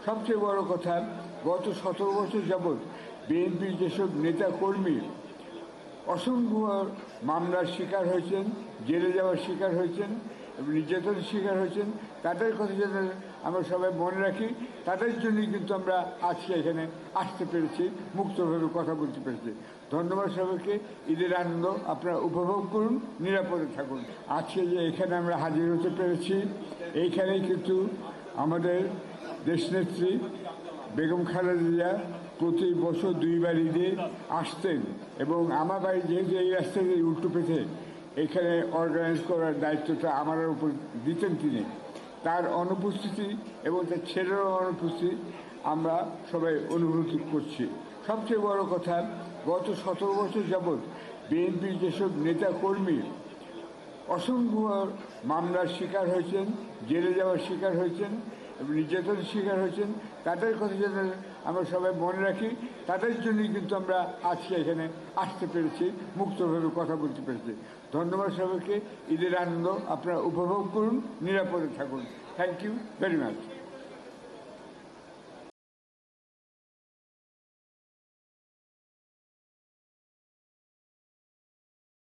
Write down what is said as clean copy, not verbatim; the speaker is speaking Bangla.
সবচেয়ে বড় কথা, গত 17 বছর যাবৎ বিএনপির যেসব নেতা কর্মী অসংখ্য মামলার শিকার হয়েছেন, জেলে যাওয়ার শিকার হয়েছেন এবং নির্যাতনের শিকার হয়েছেন, তাদের কথা যেন আমরা সবাই মনে রাখি। তাদের জন্যই কিন্তু আমরা আজকে এখানে আসতে পেরেছি, মুক্তভাবে কথা বলতে পেরেছি। ধন্যবাদ সবাইকে। ঈদের আনন্দ আপনারা উপভোগ করুন, নিরাপদে থাকুন। আজকে যে এখানে আমরা হাজির হতে পেরেছি, এইখানেই কিন্তু আমাদের দেশনেত্রী বেগম খালেদা জিয়া প্রতি বছর 2 বার ঈদে আসতেন এবং আমার বাড়ি যেহেতু এই রাস্তা দিয়ে উল্টো পেতে এখানে অর্গানাইজ করার দায়িত্বটা আমার উপর দিতেন তিনি। তার অনুপস্থিতি এবং তার ছেলেরও অনুপস্থিতি আমরা সবাই অনুভূতি করছি। সবচেয়ে বড় কথা, গত 17 বছর যাবৎ বিএনপির যেসব নেতা কর্মী অসংখ্য মামলার শিকার হয়েছেন, জেলে যাওয়ার শিকার হয়েছেন এবং নির্যাতনের শিকার হয়েছেন, তাদের কথা যেন আমরা সবাই মনে রাখি। তাদের জন্যই কিন্তু আমরা আজকে এখানে আসতে পেরেছি, মুক্তভাবে কথা বলতে পেরেছি। ধন্যবাদ সবাইকে। ঈদের আনন্দ আপনারা উপভোগ করুন, নিরাপদে থাকুন। Thank you very much.